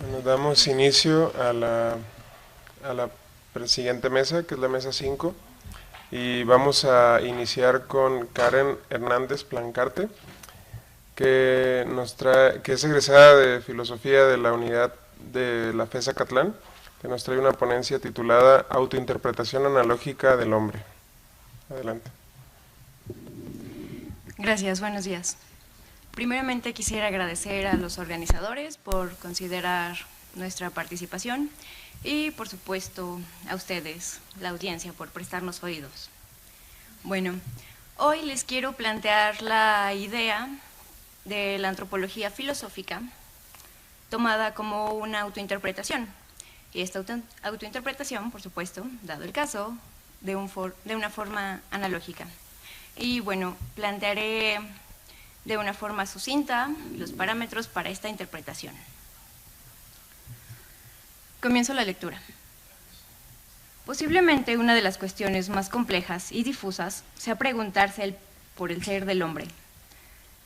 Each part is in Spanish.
Bueno, damos inicio a la siguiente mesa, que es la mesa 5, y vamos a iniciar con Karen Hernández Plancarte, que es egresada de Filosofía de la Unidad de la FES Acatlán, que nos trae una ponencia titulada Autointerpretación analógica del hombre. Adelante. Gracias, buenos días. Primeramente quisiera agradecer a los organizadores por considerar nuestra participación y por supuesto a ustedes, la audiencia, por prestarnos oídos. Bueno, hoy les quiero plantear la idea de la antropología filosófica tomada como una autointerpretación. Y esta autointerpretación, por supuesto, dado el caso, de una forma analógica. Y bueno, plantearé de una forma sucinta los parámetros para esta interpretación. Comienzo la lectura. Posiblemente una de las cuestiones más complejas y difusas sea preguntarse por el ser del hombre.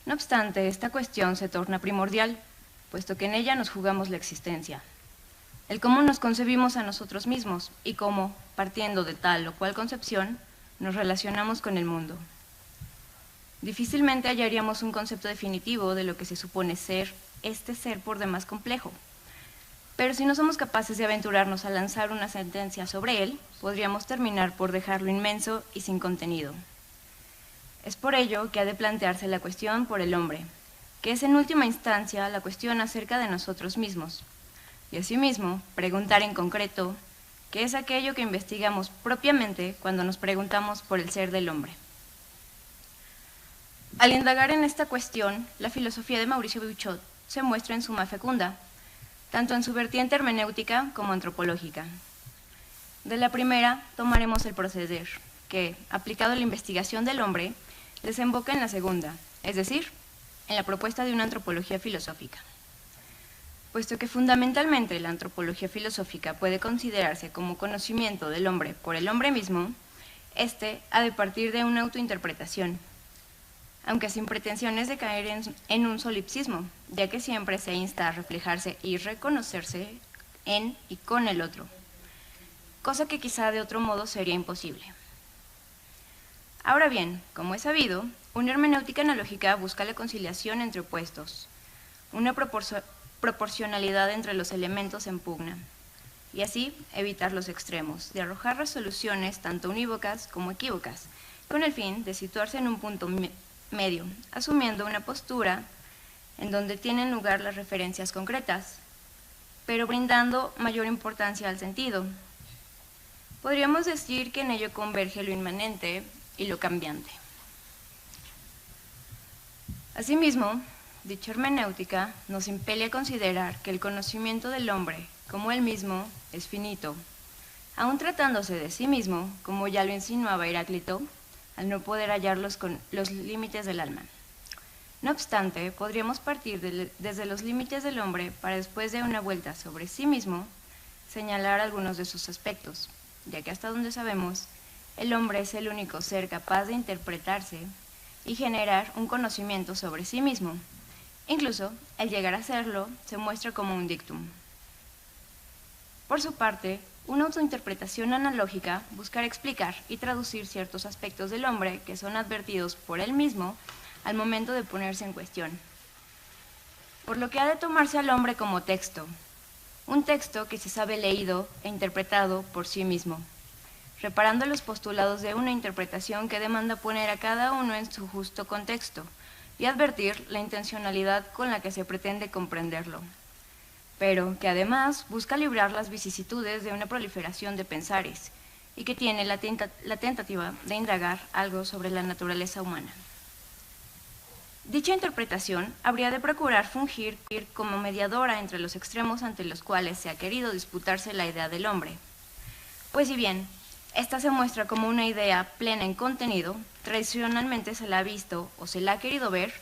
No obstante, esta cuestión se torna primordial, puesto que en ella nos jugamos la existencia. El cómo nos concebimos a nosotros mismos y cómo, partiendo de tal o cual concepción, nos relacionamos con el mundo. Difícilmente hallaríamos un concepto definitivo de lo que se supone ser este ser por demás complejo. Pero si no somos capaces de aventurarnos a lanzar una sentencia sobre él, podríamos terminar por dejarlo inmenso y sin contenido. Es por ello que ha de plantearse la cuestión por el hombre, que es en última instancia la cuestión acerca de nosotros mismos, y asimismo preguntar en concreto qué es aquello que investigamos propiamente cuando nos preguntamos por el ser del hombre. Al indagar en esta cuestión, la filosofía de Mauricio Buchot se muestra en suma fecunda, tanto en su vertiente hermenéutica como antropológica. De la primera tomaremos el proceder, que, aplicado a la investigación del hombre, desemboca en la segunda, es decir, en la propuesta de una antropología filosófica. Puesto que fundamentalmente la antropología filosófica puede considerarse como conocimiento del hombre por el hombre mismo, este ha de partir de una autointerpretación, aunque sin pretensiones de caer en un solipsismo, ya que siempre se insta a reflejarse y reconocerse en y con el otro, cosa que quizá de otro modo sería imposible. Ahora bien, como es sabido, una hermenéutica analógica busca la conciliación entre opuestos, una proporcionalidad entre los elementos en pugna, y así evitar los extremos, de arrojar resoluciones tanto unívocas como equívocas, con el fin de situarse en un punto medio, asumiendo una postura en donde tienen lugar las referencias concretas, pero brindando mayor importancia al sentido. Podríamos decir que en ello converge lo inmanente y lo cambiante. Asimismo, dicha hermenéutica nos impele a considerar que el conocimiento del hombre, como él mismo, es finito, aun tratándose de sí mismo, como ya lo insinuaba Heráclito, al no poder hallar con los límites del alma. No obstante, podríamos partir desde los límites del hombre para, después de una vuelta sobre sí mismo, señalar algunos de sus aspectos, ya que hasta donde sabemos, el hombre es el único ser capaz de interpretarse y generar un conocimiento sobre sí mismo. Incluso, el llegar a serlo se muestra como un dictum. Por su parte, una autointerpretación analógica buscará explicar y traducir ciertos aspectos del hombre que son advertidos por él mismo al momento de ponerse en cuestión. Por lo que ha de tomarse al hombre como texto, un texto que se sabe leído e interpretado por sí mismo, reparando los postulados de una interpretación que demanda poner a cada uno en su justo contexto y advertir la intencionalidad con la que se pretende comprenderlo, pero que además busca librar las vicisitudes de una proliferación de pensares y que tiene la tentativa de indagar algo sobre la naturaleza humana. Dicha interpretación habría de procurar fungir como mediadora entre los extremos ante los cuales se ha querido disputarse la idea del hombre. Pues si bien esta se muestra como una idea plena en contenido, tradicionalmente se la ha visto o se la ha querido ver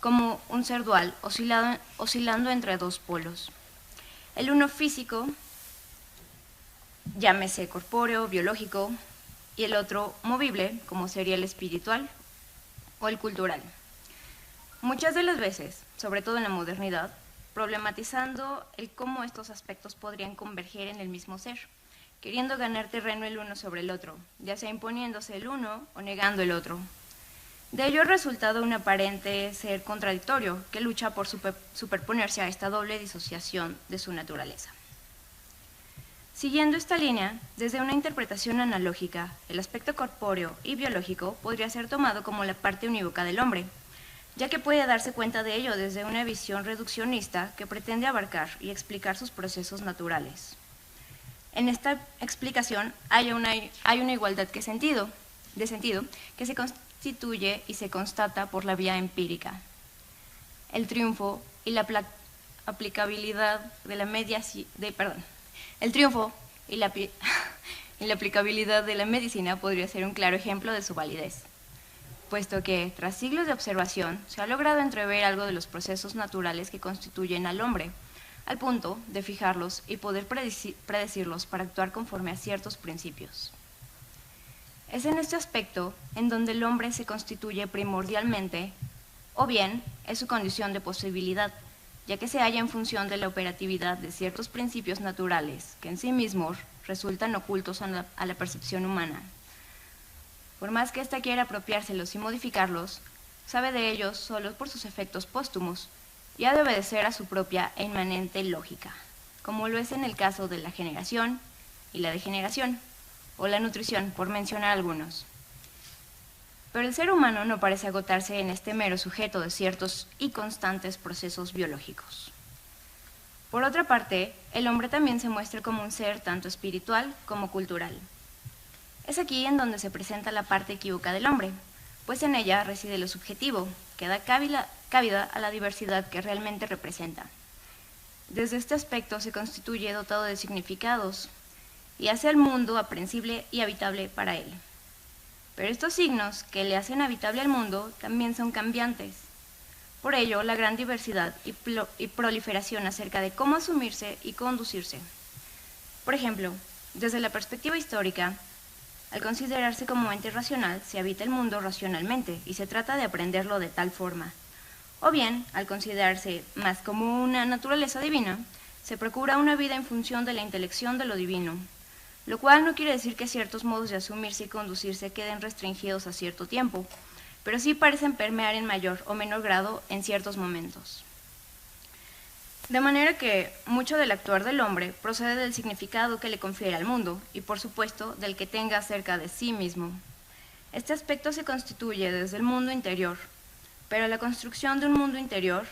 como un ser dual oscilando entre dos polos. El uno físico, llámese corpóreo, biológico, y el otro movible, como sería el espiritual o el cultural. Muchas de las veces, sobre todo en la modernidad, problematizando el cómo estos aspectos podrían converger en el mismo ser, queriendo ganar terreno el uno sobre el otro, ya sea imponiéndose el uno o negando el otro. De ello ha resultado un aparente ser contradictorio que lucha por superponerse a esta doble disociación de su naturaleza. Siguiendo esta línea, desde una interpretación analógica, el aspecto corpóreo y biológico podría ser tomado como la parte unívoca del hombre, ya que puede darse cuenta de ello desde una visión reduccionista que pretende abarcar y explicar sus procesos naturales. En esta explicación hay una igualdad de sentido que se constituye y se constata por la vía empírica. El triunfo y la aplicabilidad de la aplicabilidad de la medicina podría ser un claro ejemplo de su validez, puesto que, tras siglos de observación, se ha logrado entrever algo de los procesos naturales que constituyen al hombre, al punto de fijarlos y poder predecirlos para actuar conforme a ciertos principios. Es en este aspecto en donde el hombre se constituye primordialmente, o bien es su condición de posibilidad, ya que se halla en función de la operatividad de ciertos principios naturales que en sí mismos resultan ocultos a la percepción humana. Por más que ésta quiera apropiárselos y modificarlos, sabe de ellos solo por sus efectos póstumos y ha de obedecer a su propia e inmanente lógica, como lo es en el caso de la generación y la degeneración, o la nutrición, por mencionar algunos. Pero el ser humano no parece agotarse en este mero sujeto de ciertos y constantes procesos biológicos. Por otra parte, el hombre también se muestra como un ser tanto espiritual como cultural. Es aquí en donde se presenta la parte equívoca del hombre, pues en ella reside lo subjetivo, que da cabida a la diversidad que realmente representa. Desde este aspecto se constituye dotado de significados y hace al mundo aprehensible y habitable para él. Pero estos signos que le hacen habitable al mundo también son cambiantes. Por ello, la gran diversidad y proliferación acerca de cómo asumirse y conducirse. Por ejemplo, desde la perspectiva histórica, al considerarse como ente racional, se habita el mundo racionalmente y se trata de aprenderlo de tal forma. O bien, al considerarse más como una naturaleza divina, se procura una vida en función de la intelección de lo divino, lo cual no quiere decir que ciertos modos de asumirse y conducirse queden restringidos a cierto tiempo, pero sí parecen permear en mayor o menor grado en ciertos momentos. De manera que mucho del actuar del hombre procede del significado que le confiere al mundo y, por supuesto, del que tenga acerca de sí mismo. Este aspecto se constituye desde el mundo interior, pero la construcción de un mundo interior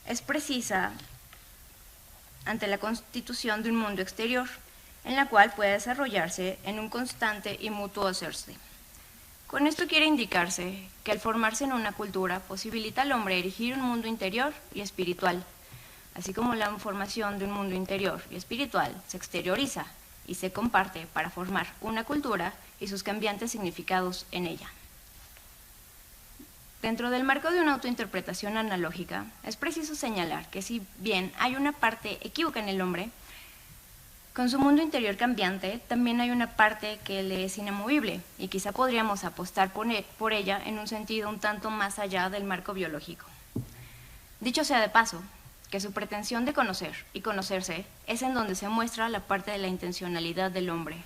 es precisa ante la constitución de un mundo exterior, en la cual puede desarrollarse en un constante y mutuo hacerse. Con esto quiere indicarse que al formarse en una cultura posibilita al hombre erigir un mundo interior y espiritual, así como la formación de un mundo interior y espiritual se exterioriza y se comparte para formar una cultura y sus cambiantes significados en ella. Dentro del marco de una autointerpretación analógica, es preciso señalar que si bien hay una parte equívoca en el hombre, con su mundo interior cambiante, también hay una parte que le es inamovible y quizá podríamos apostar por ella en un sentido un tanto más allá del marco biológico. Dicho sea de paso, que su pretensión de conocer y conocerse es en donde se muestra la parte de la intencionalidad del hombre.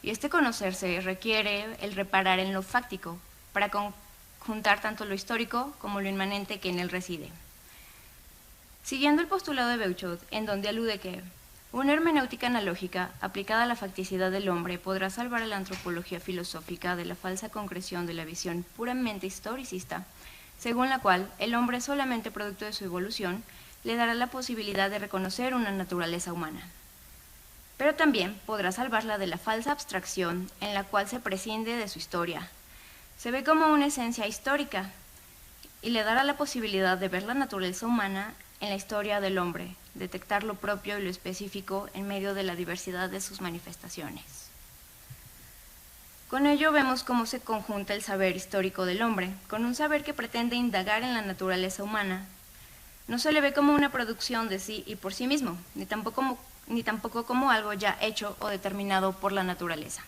Y este conocerse requiere el reparar en lo fáctico para conjuntar tanto lo histórico como lo inmanente que en él reside. Siguiendo el postulado de Beuchot, en donde alude que una hermenéutica analógica aplicada a la facticidad del hombre podrá salvar a la antropología filosófica de la falsa concreción de la visión puramente historicista, según la cual el hombre es solamente producto de su evolución, le dará la posibilidad de reconocer una naturaleza humana. Pero también podrá salvarla de la falsa abstracción en la cual se prescinde de su historia. Se ve como una esencia histórica y le dará la posibilidad de ver la naturaleza humana en la historia del hombre, detectar lo propio y lo específico en medio de la diversidad de sus manifestaciones. Con ello vemos cómo se conjunta el saber histórico del hombre, con un saber que pretende indagar en la naturaleza humana. No se le ve como una producción de sí y por sí mismo, ni tampoco como algo ya hecho o determinado por la naturaleza.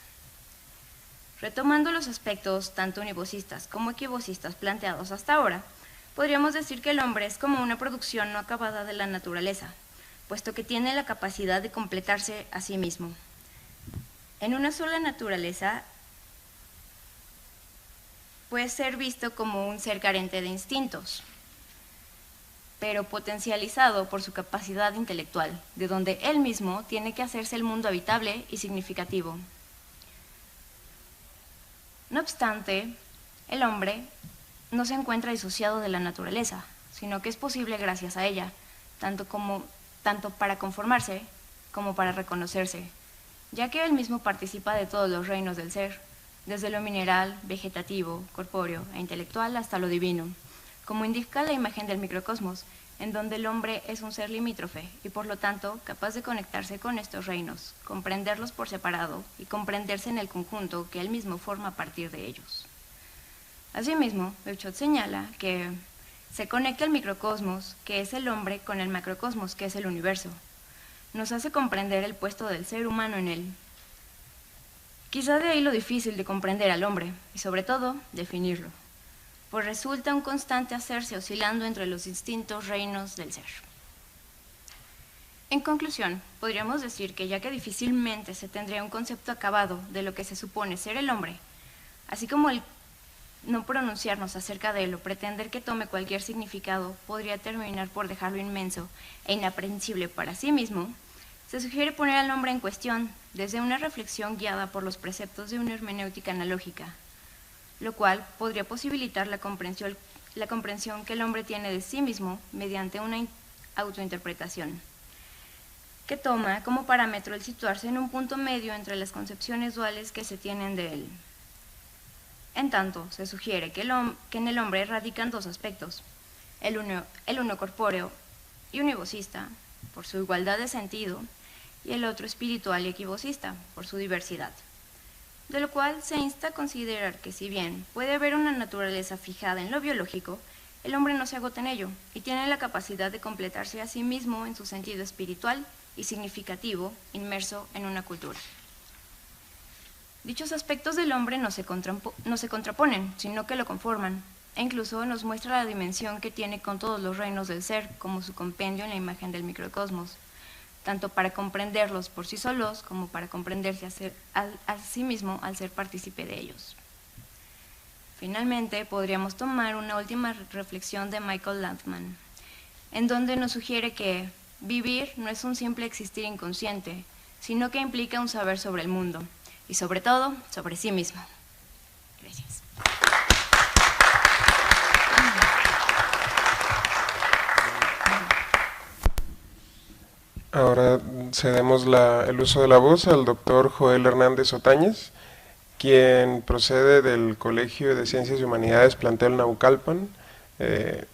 Retomando los aspectos tanto univocistas como equivocistas planteados hasta ahora, podríamos decir que el hombre es como una producción no acabada de la naturaleza, puesto que tiene la capacidad de completarse a sí mismo. En una sola naturaleza puede ser visto como un ser carente de instintos, pero potencializado por su capacidad intelectual, de donde él mismo tiene que hacerse el mundo habitable y significativo. No obstante, el hombre no se encuentra disociado de la naturaleza, sino que es posible gracias a ella, tanto para conformarse como para reconocerse, ya que él mismo participa de todos los reinos del ser, desde lo mineral, vegetativo, corpóreo e intelectual hasta lo divino, como indica la imagen del microcosmos, en donde el hombre es un ser limítrofe y por lo tanto capaz de conectarse con estos reinos, comprenderlos por separado y comprenderse en el conjunto que él mismo forma a partir de ellos. Asimismo, Beuchat señala que se conecta el microcosmos, que es el hombre, con el macrocosmos, que es el universo. Nos hace comprender el puesto del ser humano en él. Quizá de ahí lo difícil de comprender al hombre y sobre todo definirlo, pues resulta un constante hacerse oscilando entre los distintos reinos del ser. En conclusión, podríamos decir que ya que difícilmente se tendría un concepto acabado de lo que se supone ser el hombre, así como el no pronunciarnos acerca de él o pretender que tome cualquier significado podría terminar por dejarlo inmenso e inaprehensible para sí mismo, se sugiere poner al hombre en cuestión desde una reflexión guiada por los preceptos de una hermenéutica analógica, lo cual podría posibilitar la comprensión que el hombre tiene de sí mismo mediante una autointerpretación, que toma como parámetro el situarse en un punto medio entre las concepciones duales que se tienen de él. En tanto, se sugiere que en el hombre radican dos aspectos, el uno corpóreo y univocista, por su igualdad de sentido, y el otro espiritual y equivocista, por su diversidad. De lo cual se insta a considerar que si bien puede haber una naturaleza fijada en lo biológico, el hombre no se agota en ello y tiene la capacidad de completarse a sí mismo en su sentido espiritual y significativo, inmerso en una cultura. Dichos aspectos del hombre no se contraponen, sino que lo conforman, e incluso nos muestra la dimensión que tiene con todos los reinos del ser, como su compendio en la imagen del microcosmos, tanto para comprenderlos por sí solos como para comprenderse a sí mismo al ser partícipe de ellos. Finalmente, podríamos tomar una última reflexión de Michael Landman, en donde nos sugiere que vivir no es un simple existir inconsciente, sino que implica un saber sobre el mundo y sobre todo sobre sí mismo. Gracias. Ahora cedemos el uso de la voz al doctor Joel Hernández Otañez, quien procede del Colegio de Ciencias y Humanidades Plantel Naucalpan.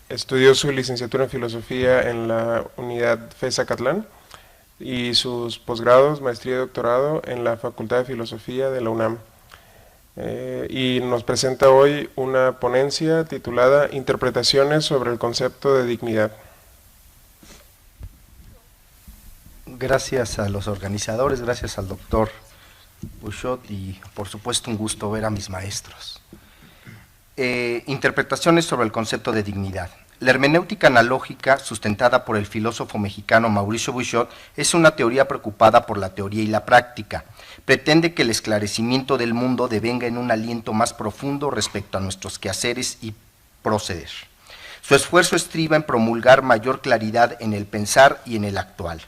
Estudió su licenciatura en Filosofía en la unidad FES Acatlán y sus posgrados, maestría y doctorado en la Facultad de Filosofía de la UNAM. Y nos presenta hoy una ponencia titulada Interpretaciones sobre el concepto de dignidad. Gracias a los organizadores, gracias al doctor Beuchat y por supuesto un gusto ver a mis maestros. Interpretaciones sobre el concepto de dignidad. La hermenéutica analógica, sustentada por el filósofo mexicano Mauricio Beuchat, es una teoría preocupada por la teoría y la práctica. Pretende que el esclarecimiento del mundo devenga en un aliento más profundo respecto a nuestros quehaceres y proceder. Su esfuerzo estriba en promulgar mayor claridad en el pensar y en el actuar.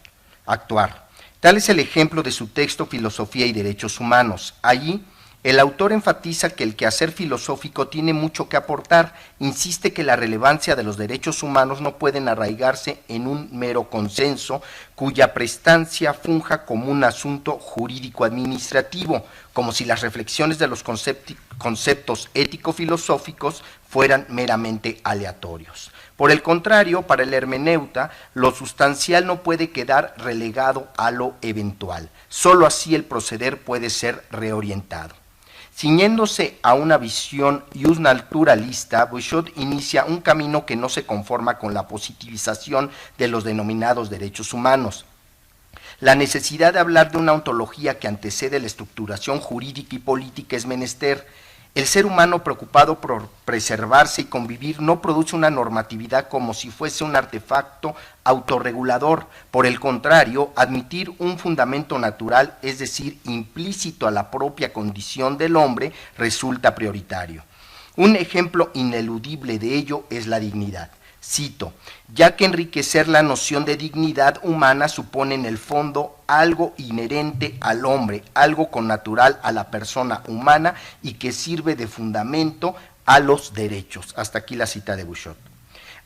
Tal es el ejemplo de su texto Filosofía y Derechos Humanos. Allí, el autor enfatiza que el quehacer filosófico tiene mucho que aportar, insiste que la relevancia de los derechos humanos no pueden arraigarse en un mero consenso cuya prestancia funja como un asunto jurídico-administrativo, como si las reflexiones de los conceptos ético-filosóficos fueran meramente aleatorios. Por el contrario, para el hermeneuta, lo sustancial no puede quedar relegado a lo eventual. Solo así el proceder puede ser reorientado. Ciñéndose a una visión justnaturalista, Beuchat inicia un camino que no se conforma con la positivización de los denominados derechos humanos. La necesidad de hablar de una ontología que antecede la estructuración jurídica y política es menester. El ser humano preocupado por preservarse y convivir no produce una normatividad como si fuese un artefacto autorregulador. Por el contrario, admitir un fundamento natural, es decir, implícito a la propia condición del hombre, resulta prioritario. Un ejemplo ineludible de ello es la dignidad. Cito, ya que enriquecer la noción de dignidad humana supone en el fondo algo inherente al hombre, algo connatural a la persona humana y que sirve de fundamento a los derechos. Hasta aquí la cita de Bouchot.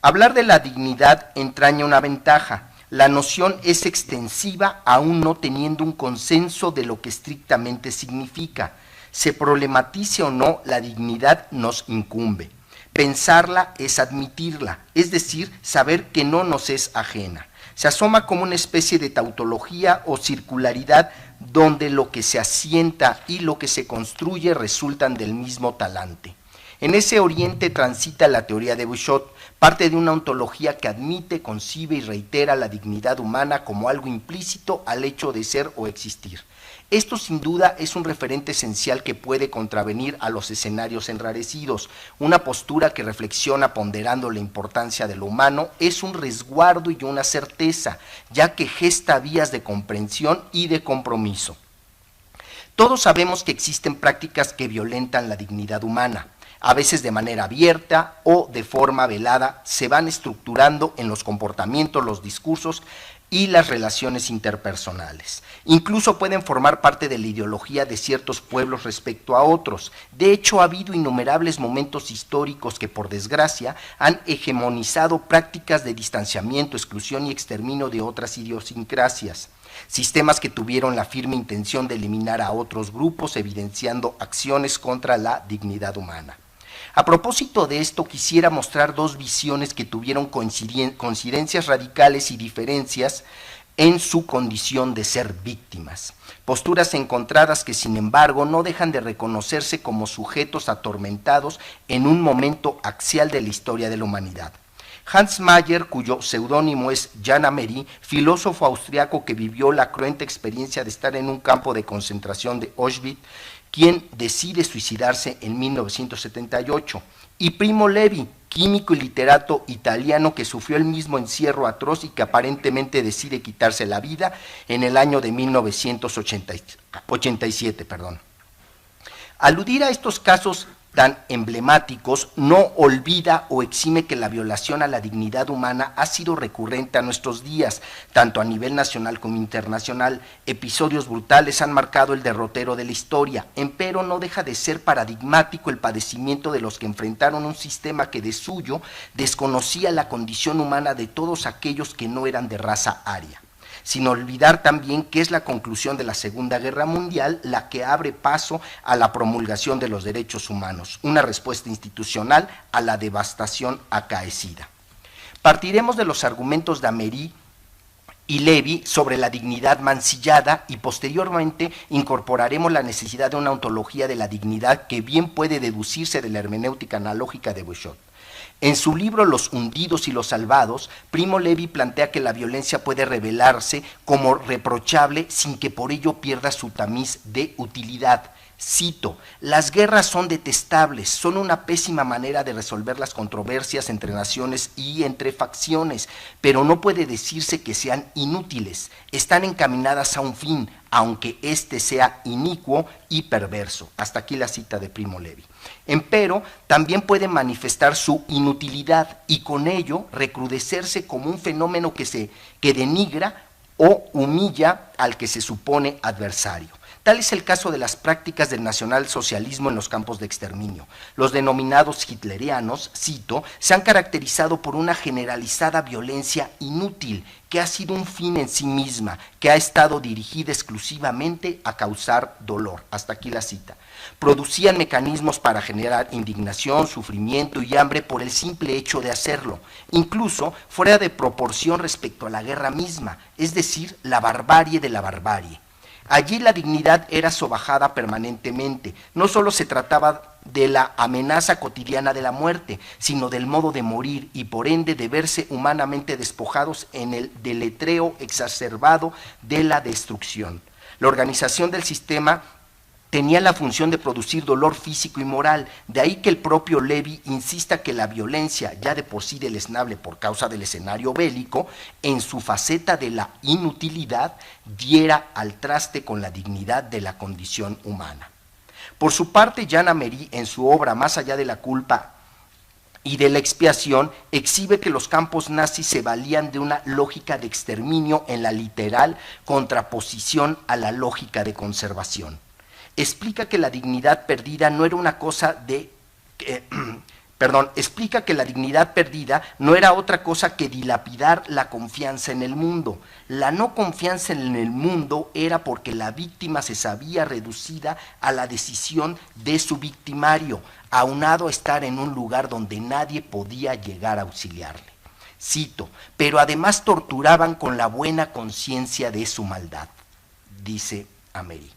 Hablar de la dignidad entraña una ventaja. La noción es extensiva aún no teniendo un consenso de lo que estrictamente significa. Se problematice o no, la dignidad nos incumbe. Pensarla es admitirla, es decir, saber que no nos es ajena. Se asoma como una especie de tautología o circularidad donde lo que se asienta y lo que se construye resultan del mismo talante. En ese oriente transita la teoría de Bouchot, parte de una ontología que admite, concibe y reitera la dignidad humana como algo implícito al hecho de ser o existir. Esto sin duda es un referente esencial que puede contravenir a los escenarios enrarecidos. Una postura que reflexiona ponderando la importancia de lo humano es un resguardo y una certeza, ya que gesta vías de comprensión y de compromiso. Todos sabemos que existen prácticas que violentan la dignidad humana. A veces de manera abierta o de forma velada se van estructurando en los comportamientos, los discursos y las relaciones interpersonales. Incluso pueden formar parte de la ideología de ciertos pueblos respecto a otros. De hecho, ha habido innumerables momentos históricos que, por desgracia, han hegemonizado prácticas de distanciamiento, exclusión y exterminio de otras idiosincrasias. Sistemas que tuvieron la firme intención de eliminar a otros grupos, evidenciando acciones contra la dignidad humana. A propósito de esto, quisiera mostrar dos visiones que tuvieron coincidencias radicales y diferencias en su condición de ser víctimas. Posturas encontradas que, sin embargo, no dejan de reconocerse como sujetos atormentados en un momento axial de la historia de la humanidad. Hans Mayer, cuyo seudónimo es Jan Amery, filósofo austriaco que vivió la cruenta experiencia de estar en un campo de concentración de Auschwitz, quien decide suicidarse en 1978, y Primo Levi, químico y literato italiano que sufrió el mismo encierro atroz y que aparentemente decide quitarse la vida en el año de 1987. Aludir a estos casos tan emblemáticos no olvida o exime que la violación a la dignidad humana ha sido recurrente a nuestros días, tanto a nivel nacional como internacional. Episodios brutales han marcado el derrotero de la historia, empero no deja de ser paradigmático el padecimiento de los que enfrentaron un sistema que de suyo desconocía la condición humana de todos aquellos que no eran de raza aria. Sin olvidar también que es la conclusión de la Segunda Guerra Mundial la que abre paso a la promulgación de los derechos humanos, una respuesta institucional a la devastación acaecida. Partiremos de los argumentos de Amery y Levi sobre la dignidad mancillada y posteriormente incorporaremos la necesidad de una ontología de la dignidad que bien puede deducirse de la hermenéutica analógica de Bouchot. En su libro Los hundidos y los salvados, Primo Levi plantea que la violencia puede revelarse como reprochable sin que por ello pierda su tamiz de utilidad. Cito, las guerras son detestables, son una pésima manera de resolver las controversias entre naciones y entre facciones, pero no puede decirse que sean inútiles, están encaminadas a un fin, aunque éste sea inicuo y perverso. Hasta aquí la cita de Primo Levi. Empero, también puede manifestar su inutilidad y con ello recrudecerse como un fenómeno que denigra o humilla al que se supone adversario. Tal es el caso de las prácticas del nacionalsocialismo en los campos de exterminio. Los denominados hitlerianos, cito, se han caracterizado por una generalizada violencia inútil que ha sido un fin en sí misma, que ha estado dirigida exclusivamente a causar dolor. Hasta aquí la cita. Producían mecanismos para generar indignación, sufrimiento y hambre por el simple hecho de hacerlo, incluso fuera de proporción respecto a la guerra misma, es decir, la barbarie de la barbarie. Allí la dignidad era sobajada permanentemente, no solo se trataba de la amenaza cotidiana de la muerte, sino del modo de morir y por ende de verse humanamente despojados en el deletreo exacerbado de la destrucción. La organización del sistema tenía la función de producir dolor físico y moral, de ahí que el propio Levi insista que la violencia, ya de por sí deleznable por causa del escenario bélico, en su faceta de la inutilidad, diera al traste con la dignidad de la condición humana. Por su parte, Jean Amery, en su obra Más allá de la culpa y de la expiación, exhibe que los campos nazis se valían de una lógica de exterminio en la literal contraposición a la lógica de conservación. Explica que la dignidad perdida no era una cosa de... explica que la dignidad perdida no era otra cosa que dilapidar la confianza en el mundo. La no confianza en el mundo era porque la víctima se sabía reducida a la decisión de su victimario, aunado a estar en un lugar donde nadie podía llegar a auxiliarle. Cito, pero además torturaban con la buena conciencia de su maldad, dice Amery.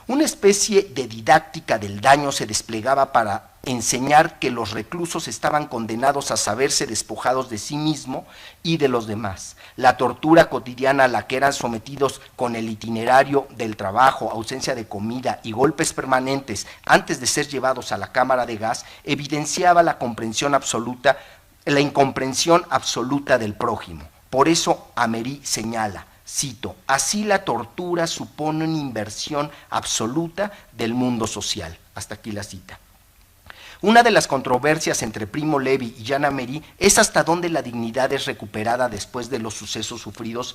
Una especie de didáctica del daño se desplegaba para enseñar que los reclusos estaban condenados a saberse despojados de sí mismo y de los demás. La tortura cotidiana a la que eran sometidos con el itinerario del trabajo, ausencia de comida y golpes permanentes antes de ser llevados a la cámara de gas evidenciaba la incomprensión absoluta del prójimo. Por eso Amery señala, cito, así la tortura supone una inversión absoluta del mundo social. Hasta aquí la cita. Una de las controversias entre Primo Levi y Jean Amery es hasta dónde la dignidad es recuperada después de los sucesos sufridos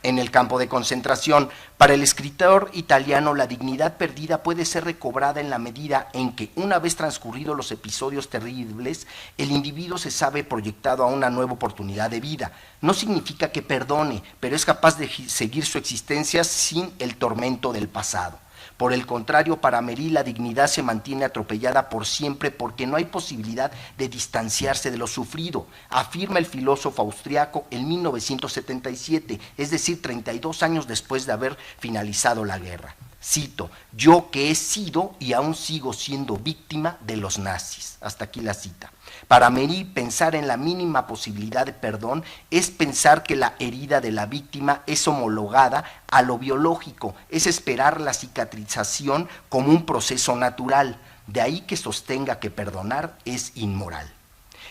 en el campo de concentración. Para el escritor italiano, la dignidad perdida puede ser recobrada en la medida en que, una vez transcurridos los episodios terribles, el individuo se sabe proyectado a una nueva oportunidad de vida. No significa que perdone, pero es capaz de seguir su existencia sin el tormento del pasado. Por el contrario, para Amery la dignidad se mantiene atropellada por siempre porque no hay posibilidad de distanciarse de lo sufrido, afirma el filósofo austriaco en 1977, es decir, 32 años después de haber finalizado la guerra. Cito, yo que he sido y aún sigo siendo víctima de los nazis. Hasta aquí la cita. Para Amery, pensar en la mínima posibilidad de perdón es pensar que la herida de la víctima es homologada a lo biológico, es esperar la cicatrización como un proceso natural, de ahí que sostenga que perdonar es inmoral.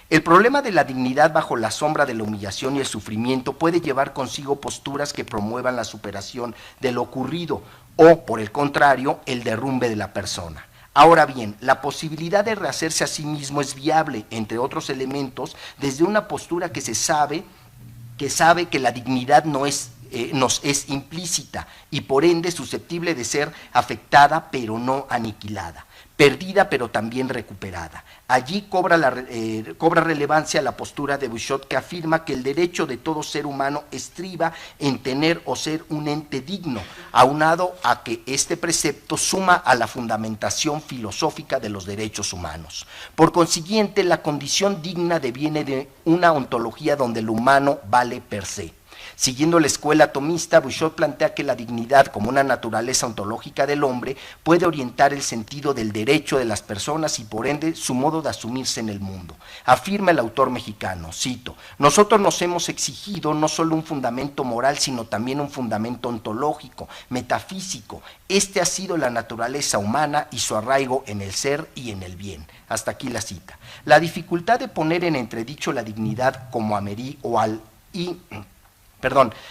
El problema de la dignidad bajo la sombra de la humillación y el sufrimiento puede llevar consigo posturas que promuevan la superación de lo ocurrido o, por el contrario, el derrumbe de la persona. Ahora bien, la posibilidad de rehacerse a sí mismo es viable, entre otros elementos, desde una postura que sabe que la dignidad nos es implícita y por ende susceptible de ser afectada pero no aniquilada, perdida pero también recuperada. Allí cobra relevancia la postura de Bouchot, que afirma que el derecho de todo ser humano estriba en tener o ser un ente digno, aunado a que este precepto suma a la fundamentación filosófica de los derechos humanos. Por consiguiente, la condición digna deviene de una ontología donde lo humano vale per se. Siguiendo la escuela tomista, Bouchot plantea que la dignidad como una naturaleza ontológica del hombre puede orientar el sentido del derecho de las personas y por ende su modo de asumirse en el mundo. Afirma el autor mexicano, cito, nosotros nos hemos exigido no solo un fundamento moral, sino también un fundamento ontológico, metafísico. Este ha sido la naturaleza humana y su arraigo en el ser y en el bien. Hasta aquí la cita. La dificultad de poner en entredicho la dignidad como Amery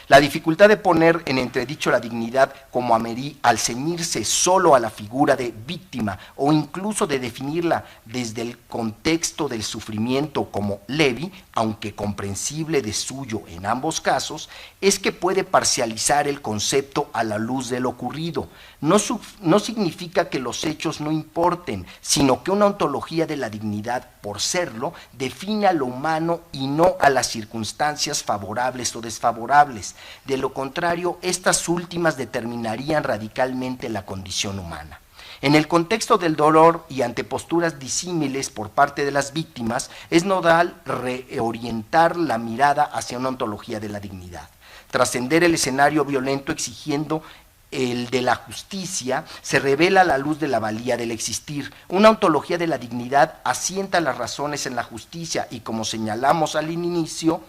la dificultad de poner en entredicho la dignidad como Amery al ceñirse solo a la figura de víctima o incluso de definirla desde el contexto del sufrimiento como Levi, aunque comprensible de suyo en ambos casos, es que puede parcializar el concepto a la luz de lo ocurrido. No significa que los hechos no importen, sino que una ontología de la dignidad, por serlo, define a lo humano y no a las circunstancias favorables o desfavorables. De lo contrario, estas últimas determinarían radicalmente la condición humana. En el contexto del dolor y ante posturas disímiles por parte de las víctimas, es nodal reorientar la mirada hacia una ontología de la dignidad. Trascender el escenario violento exigiendo el de la justicia, se revela a la luz de la valía del existir. Una ontología de la dignidad asienta las razones en la justicia y, como señalamos al inicio,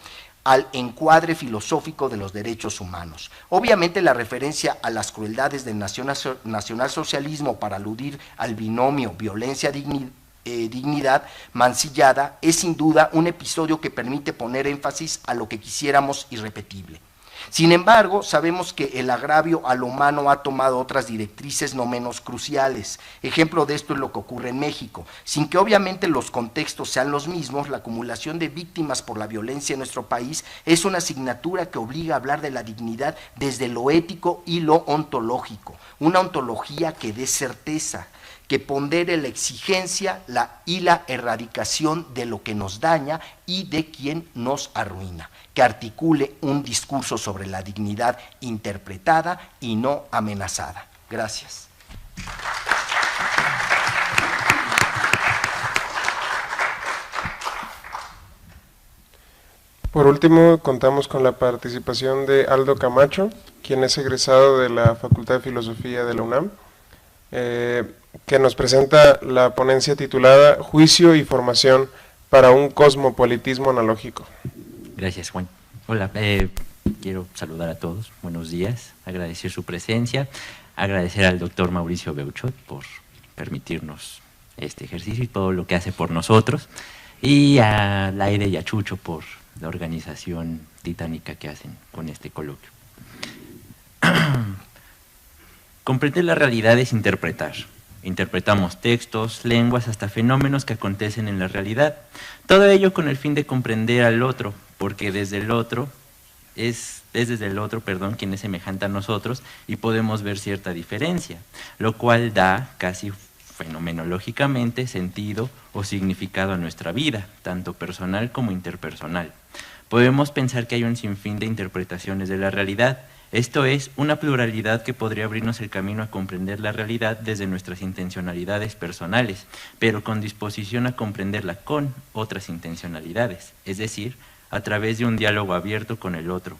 al encuadre filosófico de los derechos humanos. Obviamente la referencia a las crueldades del nacionalsocialismo para aludir al binomio violencia-dignidad mancillada es sin duda un episodio que permite poner énfasis a lo que quisiéramos irrepetible. Sin embargo, sabemos que el agravio a lo humano ha tomado otras directrices no menos cruciales. Ejemplo de esto es lo que ocurre en México. Sin que obviamente los contextos sean los mismos, la acumulación de víctimas por la violencia en nuestro país es una asignatura que obliga a hablar de la dignidad desde lo ético y lo ontológico. Una ontología que dé certeza, que pondere la exigencia y la erradicación de lo que nos daña y de quien nos arruina, que articule un discurso sobre la dignidad interpretada y no amenazada. Gracias. Por último, contamos con la participación de Aldo Camacho, quien es egresado de la Facultad de Filosofía de la UNAM, que nos presenta la ponencia titulada Juicio y formación para un cosmopolitismo analógico. Gracias, Juan. Hola, quiero saludar a todos, buenos días, agradecer su presencia, agradecer al doctor Mauricio Beuchot por permitirnos este ejercicio y todo lo que hace por nosotros, y a Laide y a Chucho por la organización titánica que hacen con este coloquio. Comprender la realidad es interpretar. Interpretamos textos, lenguas, hasta fenómenos que acontecen en la realidad. Todo ello con el fin de comprender al otro, porque desde el otro es desde el otro, quien es semejante a nosotros y podemos ver cierta diferencia, lo cual da casi fenomenológicamente sentido o significado a nuestra vida, tanto personal como interpersonal. Podemos pensar que hay un sinfín de interpretaciones de la realidad. Esto es, una pluralidad que podría abrirnos el camino a comprender la realidad desde nuestras intencionalidades personales, pero con disposición a comprenderla con otras intencionalidades, es decir, a través de un diálogo abierto con el otro.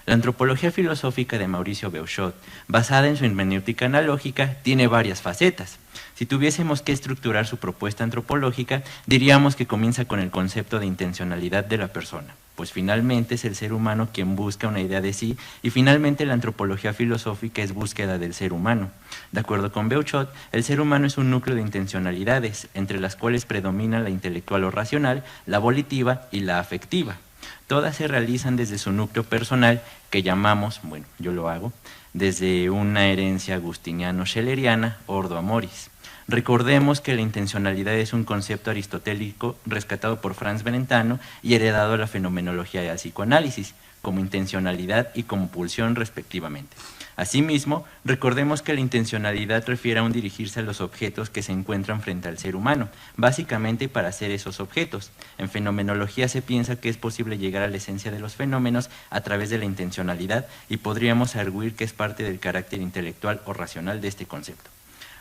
La antropología filosófica de Mauricio Beuchot, basada en su hermenéutica analógica, tiene varias facetas. Si tuviésemos que estructurar su propuesta antropológica, diríamos que comienza con el concepto de intencionalidad de la persona, pues finalmente es el ser humano quien busca una idea de sí, y finalmente la antropología filosófica es búsqueda del ser humano. De acuerdo con Beuchot, el ser humano es un núcleo de intencionalidades, entre las cuales predomina la intelectual o racional, la volitiva y la afectiva. Todas se realizan desde su núcleo personal, que llamamos, bueno, yo lo hago, desde una herencia agustiniano-schelleriana, ordo amoris. Recordemos que la intencionalidad es un concepto aristotélico rescatado por Franz Brentano y heredado a la fenomenología y al psicoanálisis, como intencionalidad y como pulsión respectivamente. Asimismo, recordemos que la intencionalidad refiere a un dirigirse a los objetos que se encuentran frente al ser humano, básicamente para ser esos objetos. En fenomenología se piensa que es posible llegar a la esencia de los fenómenos a través de la intencionalidad y podríamos arguir que es parte del carácter intelectual o racional de este concepto.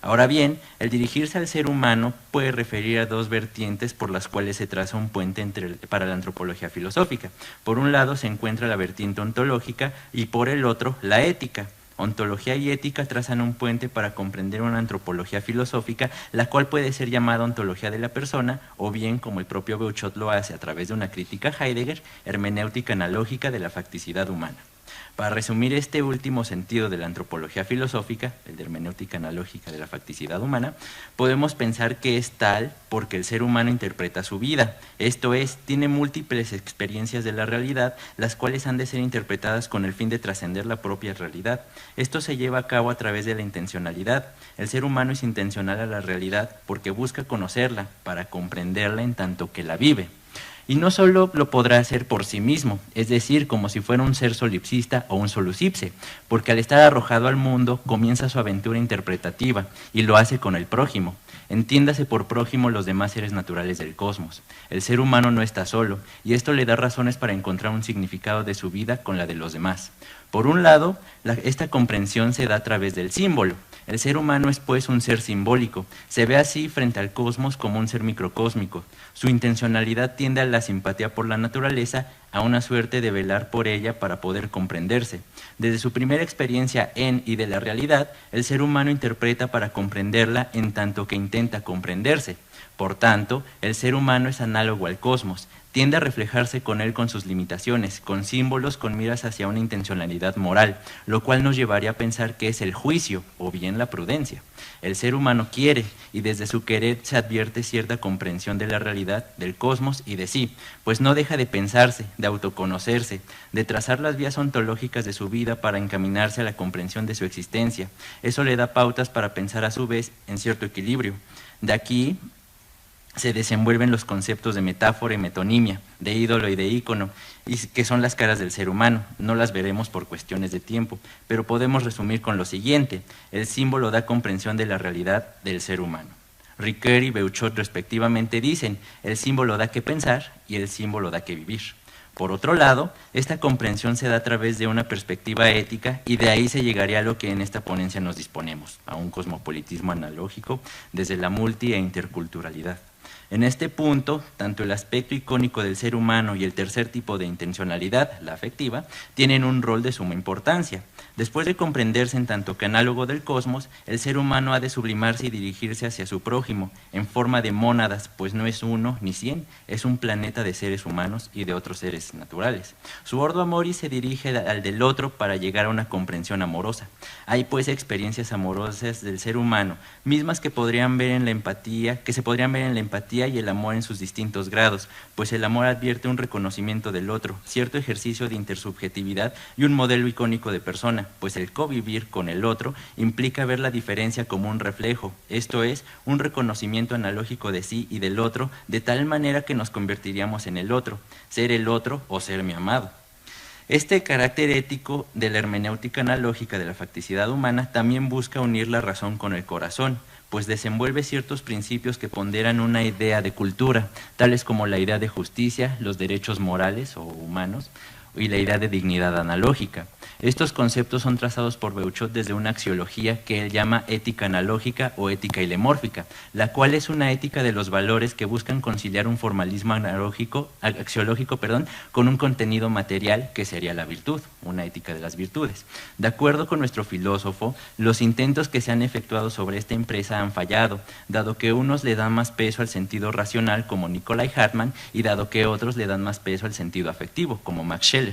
Ahora bien, el dirigirse al ser humano puede referir a dos vertientes por las cuales se traza un puente para la antropología filosófica. Por un lado se encuentra la vertiente ontológica y por el otro la ética. Ontología y ética trazan un puente para comprender una antropología filosófica, la cual puede ser llamada ontología de la persona, o bien, como el propio Beuchot lo hace a través de una crítica a Heidegger, hermenéutica analógica de la facticidad humana. Para resumir este último sentido de la antropología filosófica, el de hermenéutica analógica de la facticidad humana, podemos pensar que es tal porque el ser humano interpreta su vida, esto es, tiene múltiples experiencias de la realidad, las cuales han de ser interpretadas con el fin de trascender la propia realidad. Esto se lleva a cabo a través de la intencionalidad. El ser humano es intencional a la realidad porque busca conocerla para comprenderla en tanto que la vive. Y no solo lo podrá hacer por sí mismo, es decir, como si fuera un ser solipsista o un solucipse, porque al estar arrojado al mundo comienza su aventura interpretativa y lo hace con el prójimo. Entiéndase por prójimo los demás seres naturales del cosmos. El ser humano no está solo, y esto le da razones para encontrar un significado de su vida con la de los demás. Por un lado, esta comprensión se da a través del símbolo. El ser humano es pues un ser simbólico, se ve así frente al cosmos como un ser microcósmico. Su intencionalidad tiende a la simpatía por la naturaleza, a una suerte de velar por ella para poder comprenderse. Desde su primera experiencia en y de la realidad, el ser humano interpreta para comprenderla en tanto que intenta comprenderse. Por tanto, el ser humano es análogo al cosmos, tiende a reflejarse con él con sus limitaciones, con símbolos, con miras hacia una intencionalidad moral, lo cual nos llevaría a pensar que es el juicio o bien la prudencia. El ser humano quiere, y desde su querer se advierte cierta comprensión de la realidad, del cosmos y de sí, pues no deja de pensarse, de autoconocerse, de trazar las vías ontológicas de su vida para encaminarse a la comprensión de su existencia. Eso le da pautas para pensar a su vez en cierto equilibrio. De aquí se desenvuelven los conceptos de metáfora y metonimia, de ídolo y de ícono, y que son las caras del ser humano. No las veremos por cuestiones de tiempo, pero podemos resumir con lo siguiente: el símbolo da comprensión de la realidad del ser humano. Ricoeur y Beuchot respectivamente dicen, el símbolo da que pensar y el símbolo da que vivir. Por otro lado, esta comprensión se da a través de una perspectiva ética y de ahí se llegaría a lo que en esta ponencia nos disponemos, a un cosmopolitismo analógico desde la multi e interculturalidad. En este punto, tanto el aspecto icónico del ser humano y el tercer tipo de intencionalidad, la afectiva, tienen un rol de suma importancia. Después de comprenderse en tanto que análogo del cosmos, el ser humano ha de sublimarse y dirigirse hacia su prójimo, en forma de mónadas, pues no es uno ni 100, es un planeta de seres humanos y de otros seres naturales. Su ordo amoris se dirige al del otro para llegar a una comprensión amorosa. Hay pues experiencias amorosas del ser humano, mismas que se podrían ver en la empatía y el amor en sus distintos grados, pues el amor advierte un reconocimiento del otro, cierto ejercicio de intersubjetividad y un modelo icónico de persona, pues el convivir con el otro implica ver la diferencia como un reflejo, esto es, un reconocimiento analógico de sí y del otro, de tal manera que nos convertiríamos en el otro, ser el otro o ser mi amado. Este carácter ético de la hermenéutica analógica de la facticidad humana también busca unir la razón con el corazón, pues desenvuelve ciertos principios que ponderan una idea de cultura, tales como la idea de justicia, los derechos morales o humanos, y la idea de dignidad analógica. Estos conceptos son trazados por Beuchot desde una axiología que él llama ética analógica o ética ilemórfica, la cual es una ética de los valores que buscan conciliar un formalismo axiológico, con un contenido material que sería la virtud, una ética de las virtudes. De acuerdo con nuestro filósofo, los intentos que se han efectuado sobre esta empresa han fallado, dado que unos le dan más peso al sentido racional, como Nicolai Hartmann, y dado que otros le dan más peso al sentido afectivo, como Max Scheler.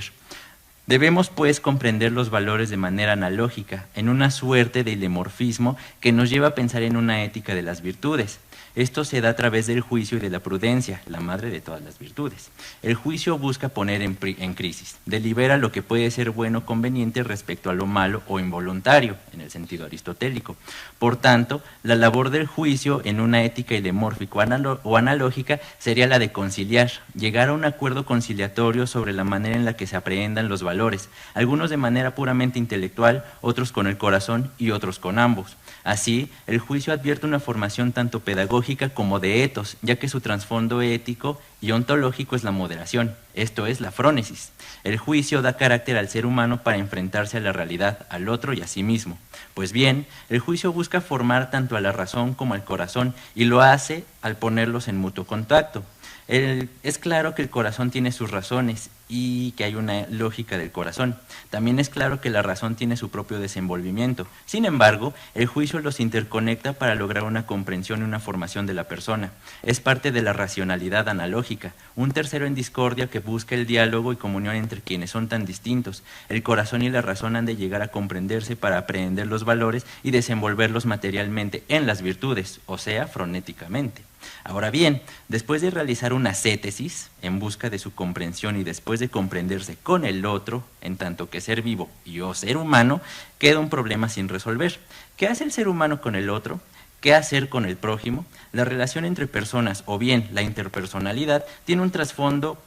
Debemos, pues, comprender los valores de manera analógica, en una suerte de ilemorfismo que nos lleva a pensar en una ética de las virtudes. Esto se da a través del juicio y de la prudencia, la madre de todas las virtudes. El juicio busca poner en crisis, delibera lo que puede ser bueno o conveniente respecto a lo malo o involuntario, en el sentido aristotélico. Por tanto, la labor del juicio en una ética ilemórfica o analógica sería la de conciliar, llegar a un acuerdo conciliatorio sobre la manera en la que se aprehendan los valores, algunos de manera puramente intelectual, otros con el corazón y otros con ambos. Así, el juicio advierte una formación tanto pedagógica como de etos, ya que su trasfondo ético y ontológico es la moderación, esto es, la frónesis. El juicio da carácter al ser humano para enfrentarse a la realidad, al otro y a sí mismo. Pues bien, el juicio busca formar tanto a la razón como al corazón y lo hace al ponerlos en mutuo contacto. Es claro que el corazón tiene sus razones y que hay una lógica del corazón. También es claro que la razón tiene su propio desenvolvimiento. Sin embargo, el juicio los interconecta para lograr una comprensión y una formación de la persona. Es parte de la racionalidad analógica, un tercero en discordia que busca el diálogo y comunión entre quienes son tan distintos. El corazón y la razón han de llegar a comprenderse para aprehender los valores y desenvolverlos materialmente en las virtudes, o sea, fronéticamente. Ahora bien, después de realizar una ascétesis en busca de su comprensión y después de comprenderse con el otro, en tanto que ser vivo y o ser humano, queda un problema sin resolver. ¿Qué hace el ser humano con el otro? ¿Qué hacer con el prójimo? La relación entre personas, o bien la interpersonalidad, tiene un trasfondo,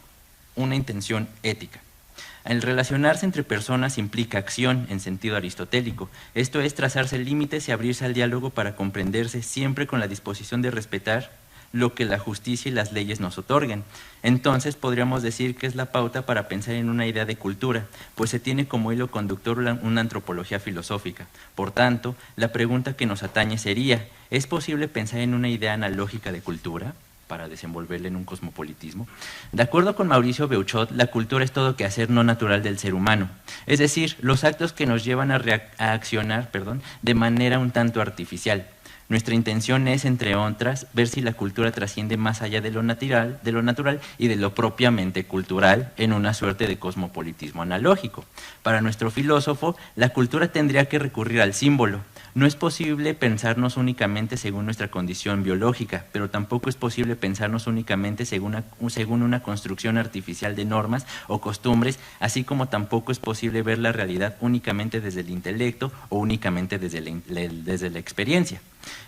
una intención ética. El relacionarse entre personas implica acción en sentido aristotélico, esto es trazarse límites y abrirse al diálogo para comprenderse siempre con la disposición de respetar lo que la justicia y las leyes nos otorguen. Entonces podríamos decir que es la pauta para pensar en una idea de cultura, pues se tiene como hilo conductor una antropología filosófica. Por tanto, la pregunta que nos atañe sería, ¿es posible pensar en una idea analógica de cultura para desenvolverla en un cosmopolitismo? De acuerdo con Mauricio Beuchot, la cultura es todo quehacer no natural del ser humano, es decir, los actos que nos llevan a accionar de manera un tanto artificial. Nuestra intención es, entre otras, ver si la cultura trasciende más allá de lo natural y de lo propiamente cultural en una suerte de cosmopolitismo analógico. Para nuestro filósofo, la cultura tendría que recurrir al símbolo. No es posible pensarnos únicamente según nuestra condición biológica, pero tampoco es posible pensarnos únicamente según una construcción artificial de normas o costumbres, así como tampoco es posible ver la realidad únicamente desde el intelecto o únicamente desde la experiencia.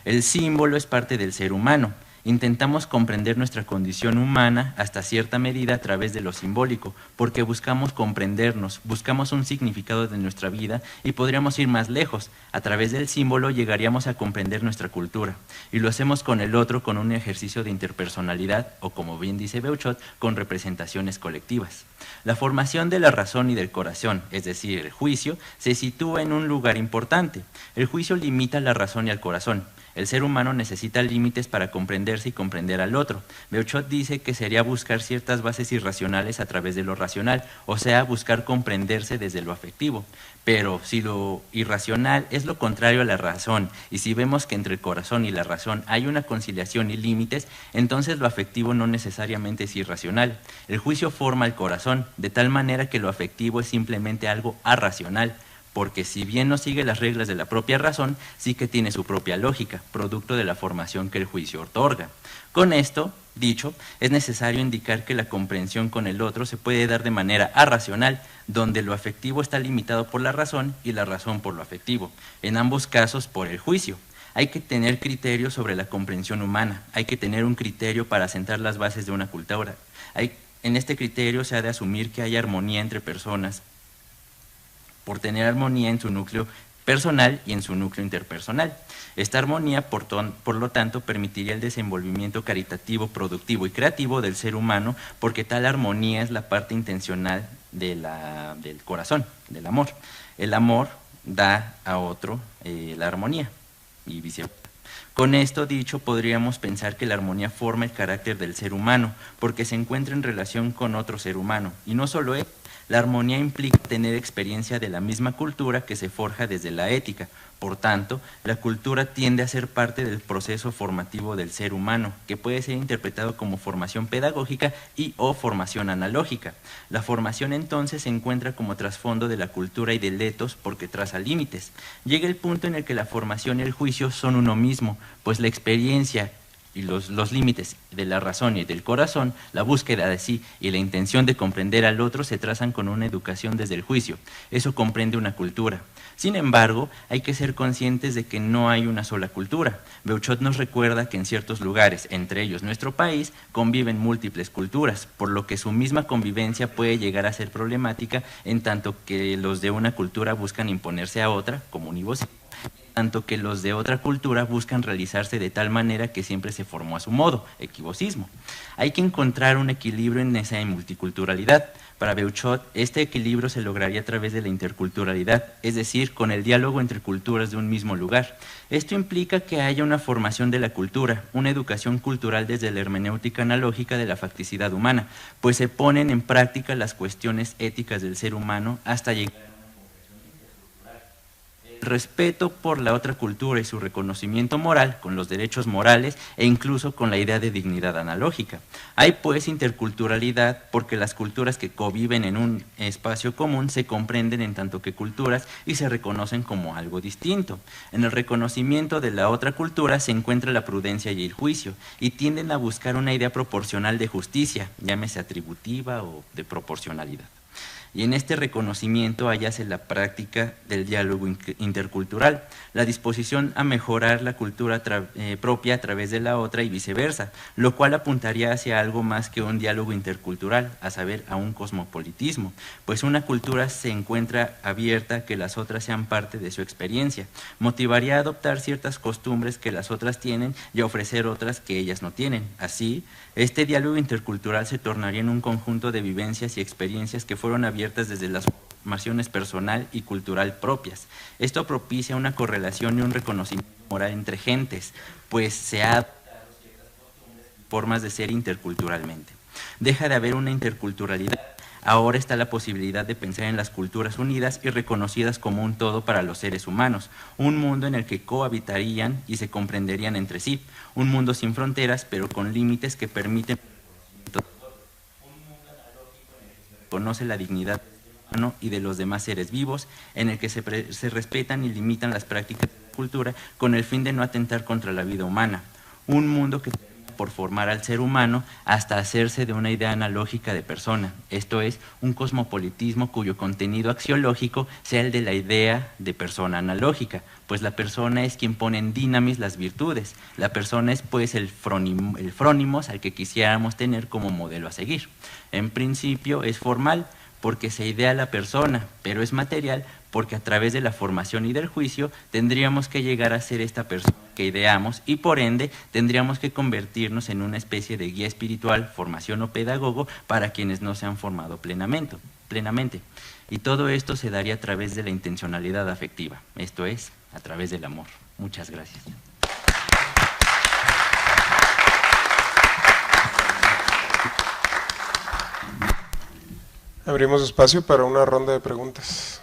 El símbolo es parte del ser humano. Intentamos comprender nuestra condición humana hasta cierta medida a través de lo simbólico, porque buscamos comprendernos, buscamos un significado de nuestra vida y podríamos ir más lejos. A través del símbolo llegaríamos a comprender nuestra cultura y lo hacemos con el otro con un ejercicio de interpersonalidad o, como bien dice Beuchot, con representaciones colectivas. La formación de la razón y del corazón, es decir, el juicio, se sitúa en un lugar importante. El juicio limita la razón y al corazón. El ser humano necesita límites para comprenderse y comprender al otro. Beuchot dice que sería buscar ciertas bases irracionales a través de lo racional, o sea, buscar comprenderse desde lo afectivo. Pero si lo irracional es lo contrario a la razón, y si vemos que entre el corazón y la razón hay una conciliación y límites, entonces lo afectivo no necesariamente es irracional. El juicio forma el corazón, de tal manera que lo afectivo es simplemente algo arracional, porque si bien no sigue las reglas de la propia razón, sí que tiene su propia lógica, producto de la formación que el juicio otorga. Con esto, dicho, es necesario indicar que la comprensión con el otro se puede dar de manera arracional, donde lo afectivo está limitado por la razón y la razón por lo afectivo, en ambos casos por el juicio. Hay que tener criterio sobre la comprensión humana, hay que tener un criterio para sentar las bases de una cultura. En este criterio se ha de asumir que hay armonía entre personas, por tener armonía en su núcleo personal y en su núcleo interpersonal. Esta armonía, por lo tanto, permitiría el desenvolvimiento caritativo, productivo y creativo del ser humano, porque tal armonía es la parte intencional del corazón, del amor. El amor da a otro la armonía y viceversa. Con esto dicho, podríamos pensar que la armonía forma el carácter del ser humano, porque se encuentra en relación con otro ser humano, y no solo él. La armonía implica tener experiencia de la misma cultura que se forja desde la ética. Por tanto, la cultura tiende a ser parte del proceso formativo del ser humano, que puede ser interpretado como formación pedagógica y o formación analógica. La formación entonces se encuentra como trasfondo de la cultura y del etos porque traza límites. Llega el punto en el que la formación y el juicio son uno mismo, pues la experiencia y los límites de la razón y del corazón, la búsqueda de sí y la intención de comprender al otro se trazan con una educación desde el juicio. Eso comprende una cultura. Sin embargo, hay que ser conscientes de que no hay una sola cultura. Beuchot nos recuerda que en ciertos lugares, entre ellos nuestro país, conviven múltiples culturas, por lo que su misma convivencia puede llegar a ser problemática en tanto que los de una cultura buscan imponerse a otra, como univocídio, tanto que los de otra cultura buscan realizarse de tal manera que siempre se formó a su modo, equivocismo. Hay que encontrar un equilibrio en esa multiculturalidad. Para Beuchot, este equilibrio se lograría a través de la interculturalidad, es decir, con el diálogo entre culturas de un mismo lugar. Esto implica que haya una formación de la cultura, una educación cultural desde la hermenéutica analógica de la facticidad humana, pues se ponen en práctica las cuestiones éticas del ser humano hasta llegar respeto por la otra cultura y su reconocimiento moral con los derechos morales e incluso con la idea de dignidad analógica. Hay pues interculturalidad porque las culturas que conviven en un espacio común se comprenden en tanto que culturas y se reconocen como algo distinto. En el reconocimiento de la otra cultura se encuentra la prudencia y el juicio y tienden a buscar una idea proporcional de justicia, llámese atributiva o de proporcionalidad. Y en este reconocimiento hallase la práctica del diálogo intercultural, la disposición a mejorar la cultura propia a través de la otra y viceversa, lo cual apuntaría hacia algo más que un diálogo intercultural, a saber, a un cosmopolitismo, pues una cultura se encuentra abierta a que las otras sean parte de su experiencia, motivaría a adoptar ciertas costumbres que las otras tienen y a ofrecer otras que ellas no tienen. Así, este diálogo intercultural se tornaría en un conjunto de vivencias y experiencias que fueron abiertas desde las formaciones personal y cultural propias. Esto propicia una correlación y un reconocimiento moral entre gentes, pues se ha adoptado ciertas formas de ser interculturalmente. Deja de haber una interculturalidad Ahora está la posibilidad de pensar en las culturas unidas y reconocidas como un todo para los seres humanos, un mundo en el que cohabitarían y se comprenderían entre sí, un mundo sin fronteras pero con límites que permiten conoce la dignidad humana y de los demás seres vivos, en el que se respetan y limitan las prácticas de la cultura con el fin de no atentar contra la vida humana. Un mundo que termina por formar al ser humano hasta hacerse de una idea analógica de persona, esto es, un cosmopolitismo cuyo contenido axiológico sea el de la idea de persona analógica, pues la persona es quien pone en dinamis las virtudes, la persona es pues el frónimos al que quisiéramos tener como modelo a seguir. En principio es formal, porque se idea la persona, pero es material porque a través de la formación y del juicio tendríamos que llegar a ser esta persona que ideamos y por ende tendríamos que convertirnos en una especie de guía espiritual, formación o pedagogo para quienes no se han formado plenamente. Y todo esto se daría a través de la intencionalidad afectiva, esto es, a través del amor. Muchas gracias. Abrimos espacio para una ronda de preguntas.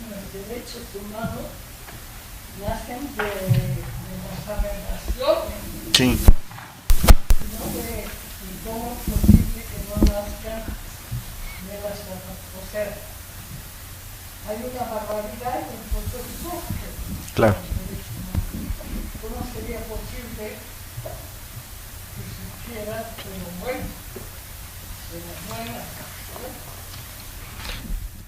Los derechos humanos nacen de nuestra relación. Sí. ¿Cómo es posible que no nazcan de las cosas? O sea, hay una barbaridad y entonces surge. Claro. ¿Cómo sería posible que surgiera de lo bueno, de las buenas?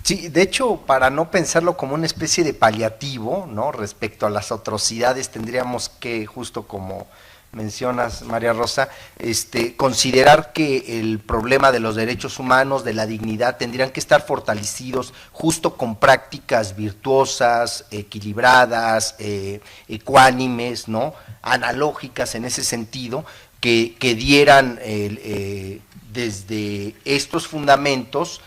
Sí, de hecho, para no pensarlo como una especie de paliativo, ¿no? Respecto a las atrocidades, tendríamos que, justo como mencionas, María Rosa, considerar que el problema de los derechos humanos, de la dignidad, tendrían que estar fortalecidos justo con prácticas virtuosas, equilibradas, ecuánimes, ¿no? Analógicas en ese sentido, que dieran desde estos fundamentos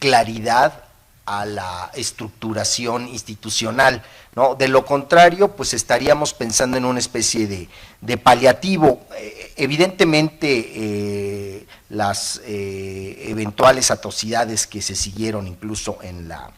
claridad a la estructuración institucional, ¿no? De lo contrario, pues estaríamos pensando en una especie de paliativo. Evidentemente, las eventuales atrocidades que se siguieron incluso en la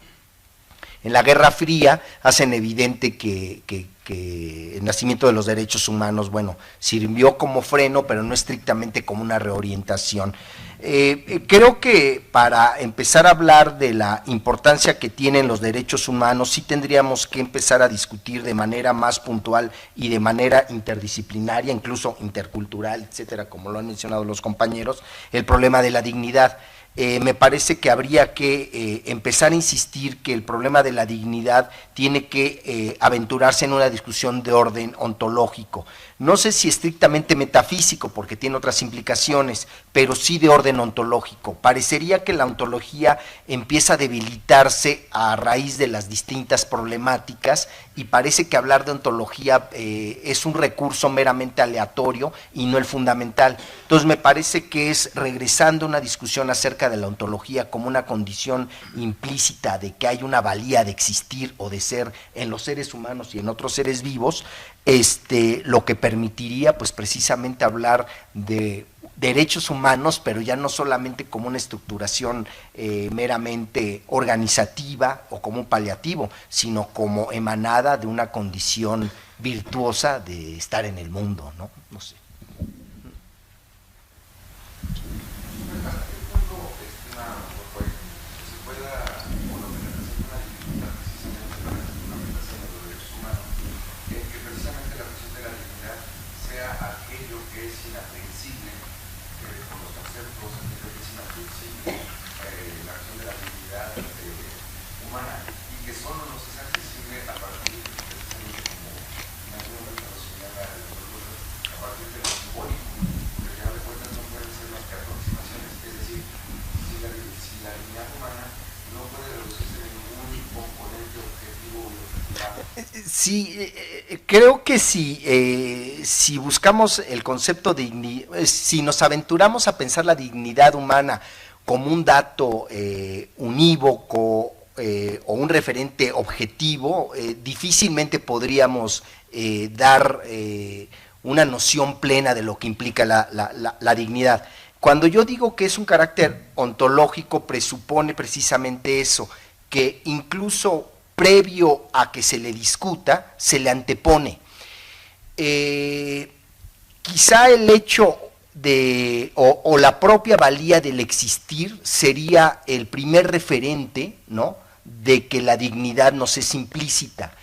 Guerra Fría hacen evidente que el nacimiento de los derechos humanos, bueno, sirvió como freno, pero no estrictamente como una reorientación. Creo que para empezar a hablar de la importancia que tienen los derechos humanos, sí tendríamos que empezar a discutir de manera más puntual y de manera interdisciplinaria, incluso intercultural, etcétera, como lo han mencionado los compañeros, el problema de la dignidad. Me parece que habría que empezar a insistir que el problema de la dignidad tiene que aventurarse en una discusión de orden ontológico. No sé si estrictamente metafísico, porque tiene otras implicaciones, pero sí de orden ontológico. Parecería que la ontología empieza a debilitarse a raíz de las distintas problemáticas y parece que hablar de ontología es un recurso meramente aleatorio y no el fundamental. Entonces me parece que es regresando a una discusión acerca de la ontología como una condición implícita de que hay una valía de existir o de ser en los seres humanos y en otros seres vivos, lo que permitiría pues precisamente hablar de derechos humanos, pero ya no solamente como una estructuración meramente organizativa o como un paliativo, sino como emanada de una condición virtuosa de estar en el mundo, ¿no? No sé. Sí, creo que si buscamos el concepto de dignidad, si nos aventuramos a pensar la dignidad humana como un dato unívoco o un referente objetivo, difícilmente podríamos dar una noción plena de lo que implica la dignidad. Cuando yo digo que es un carácter ontológico, presupone precisamente eso, que incluso previo a que se le discuta, se le antepone. Quizá el hecho de, o la propia valía del existir sería el primer referente, ¿no?, de que la dignidad nos es implícita.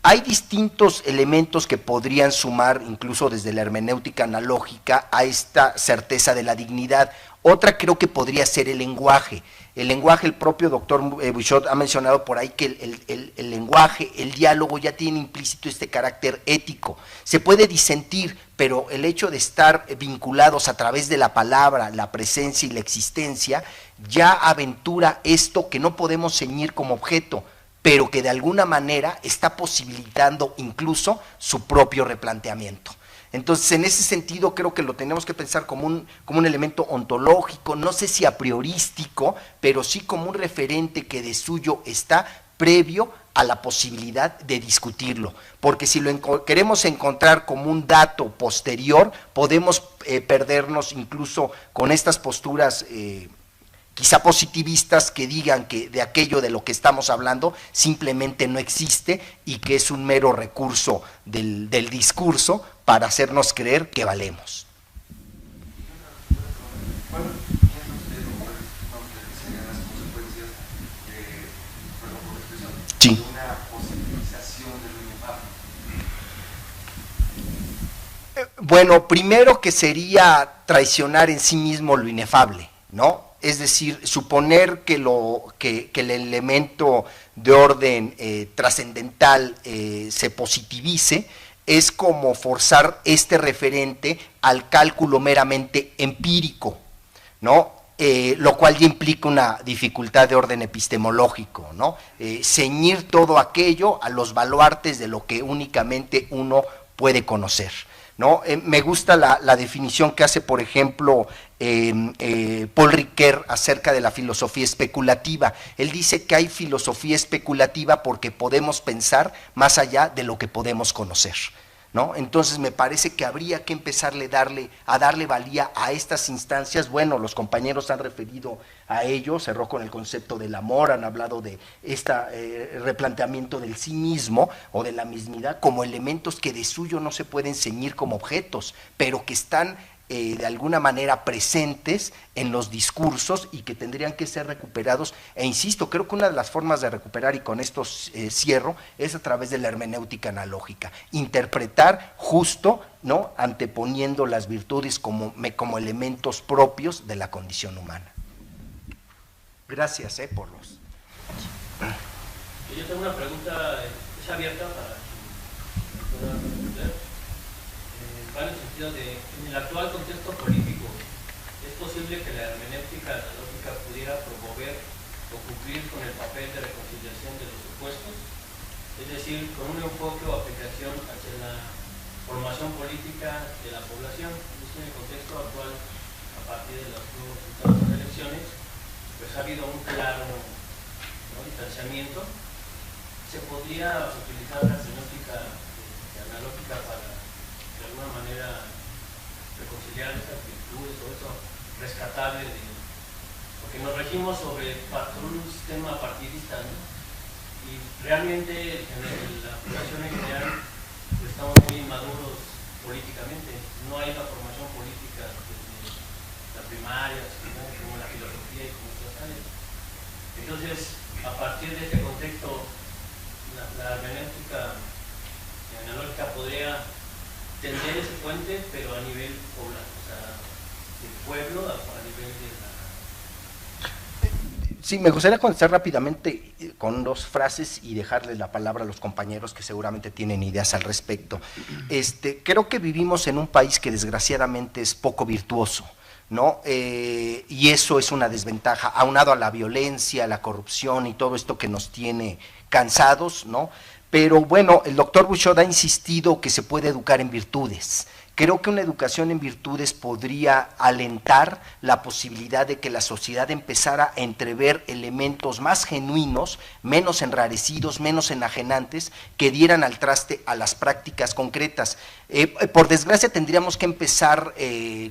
Hay distintos elementos que podrían sumar, incluso desde la hermenéutica analógica, a esta certeza de la dignidad. Otra creo que podría ser el lenguaje. El lenguaje, el propio doctor Bouchot ha mencionado por ahí que el lenguaje, el diálogo ya tiene implícito este carácter ético. Se puede disentir, pero el hecho de estar vinculados a través de la palabra, la presencia y la existencia, ya aventura esto que no podemos ceñir como objeto, pero que de alguna manera está posibilitando incluso su propio replanteamiento. Entonces, en ese sentido, creo que lo tenemos que pensar como un elemento ontológico, no sé si a priorístico, pero sí como un referente que de suyo está previo a la posibilidad de discutirlo, porque si lo queremos encontrar como un dato posterior, podemos perdernos incluso con estas posturas quizá positivistas que digan que de aquello de lo que estamos hablando simplemente no existe y que es un mero recurso del discurso para hacernos creer que valemos. Sí. Bueno, primero que sería traicionar en sí mismo lo inefable, ¿no? Es decir, suponer que el elemento de orden trascendental se positivice es como forzar este referente al cálculo meramente empírico, ¿no? Lo cual ya implica una dificultad de orden epistemológico, ¿no? Ceñir todo aquello a los baluartes de lo que únicamente uno puede conocer, ¿no? Me gusta la definición que hace, por ejemplo, Paul Ricoeur acerca de la filosofía especulativa. Él dice que hay filosofía especulativa porque podemos pensar más allá de lo que podemos conocer, ¿no? Entonces me parece que habría que empezarle a darle valía a estas instancias. Bueno, los compañeros han referido a ello, cerró con el concepto del amor, han hablado de este replanteamiento del sí mismo o de la mismidad como elementos que de suyo no se pueden ceñir como objetos, pero que están de alguna manera presentes en los discursos y que tendrían que ser recuperados, e insisto, creo que una de las formas de recuperar, y con esto cierro, es a través de la hermenéutica analógica, interpretar justo, ¿no?, anteponiendo las virtudes como elementos propios de la condición humana. Gracias por los... Yo tengo una pregunta, es abierta para que pueda responder. Va en el sentido de, en el actual contexto político, ¿es posible que la hermenéutica analógica pudiera promover o cumplir con el papel de reconciliación de los opuestos? Es decir, con un enfoque o aplicación hacia la formación política de la población. En el contexto actual, a partir de los nuevos resultados de las elecciones, pues ha habido un claro, ¿no?, distanciamiento. ¿Se podría utilizar la hermenéutica analógica para de alguna manera reconciliar esas virtudes o eso rescatable porque nos regimos sobre un sistema partidista, ¿no? Y realmente en la población en general pues estamos muy inmaduros políticamente, no hay una formación política desde la primaria, como la filosofía y como otras áreas. Entonces, a partir de este contexto, la hermenéutica analógica podría tender ese puente, pero a nivel del pueblo, a nivel de la... Sí, me gustaría contestar rápidamente con dos frases y dejarle la palabra a los compañeros que seguramente tienen ideas al respecto. Creo que vivimos en un país que desgraciadamente es poco virtuoso, ¿no? Y eso es una desventaja, aunado a la violencia, la corrupción y todo esto que nos tiene cansados, ¿no? Pero bueno, el doctor Bouchot ha insistido que se puede educar en virtudes. Creo que una educación en virtudes podría alentar la posibilidad de que la sociedad empezara a entrever elementos más genuinos, menos enrarecidos, menos enajenantes, que dieran al traste a las prácticas concretas. Por desgracia tendríamos que empezar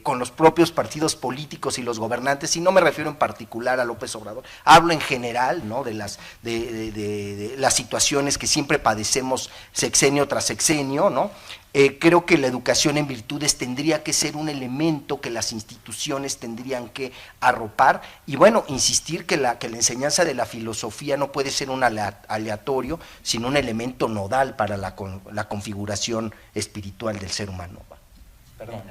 con los propios partidos políticos y los gobernantes, y no me refiero en particular a López Obrador, hablo en general, ¿no?, de las situaciones que siempre padecemos sexenio tras sexenio, ¿no? Creo que la educación en virtudes tendría que ser un elemento que las instituciones tendrían que arropar, y bueno, insistir que la enseñanza de la filosofía no puede ser un aleatorio, sino un elemento nodal para la configuración espiritual del ser humano. Perdón.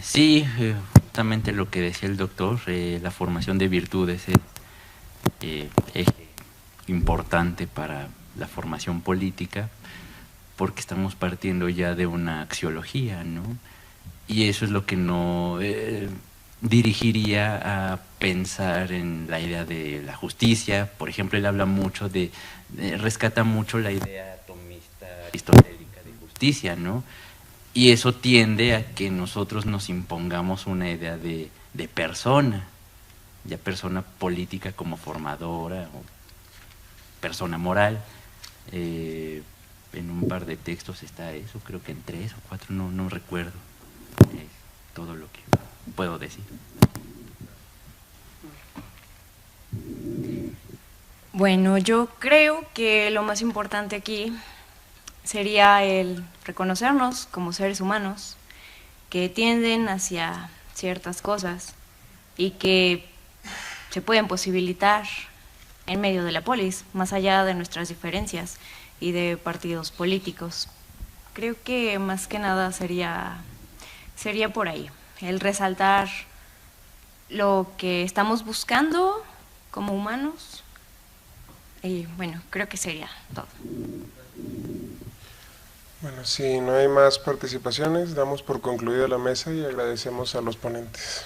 Sí, justamente lo que decía el doctor, la formación de virtudes es importante para la formación política, porque estamos partiendo ya de una axiología, ¿no? Y eso es lo que no dirigiría a pensar en la idea de la justicia. Por ejemplo, él habla mucho rescata mucho la idea atomista aristotélica de justicia, ¿no? Y eso tiende a que nosotros nos impongamos una idea de persona, ya persona política como formadora o persona moral. En un par de textos está eso, creo que en 3 o 4, no recuerdo. Es todo lo que puedo decir. Bueno, yo creo que lo más importante aquí sería el reconocernos como seres humanos que tienden hacia ciertas cosas y que se pueden posibilitar en medio de la polis, más allá de nuestras diferencias y de partidos políticos. Creo que más que nada sería por ahí, el resaltar lo que estamos buscando como humanos, y bueno, creo que sería todo. Bueno, si no hay más participaciones, damos por concluida la mesa y agradecemos a los ponentes.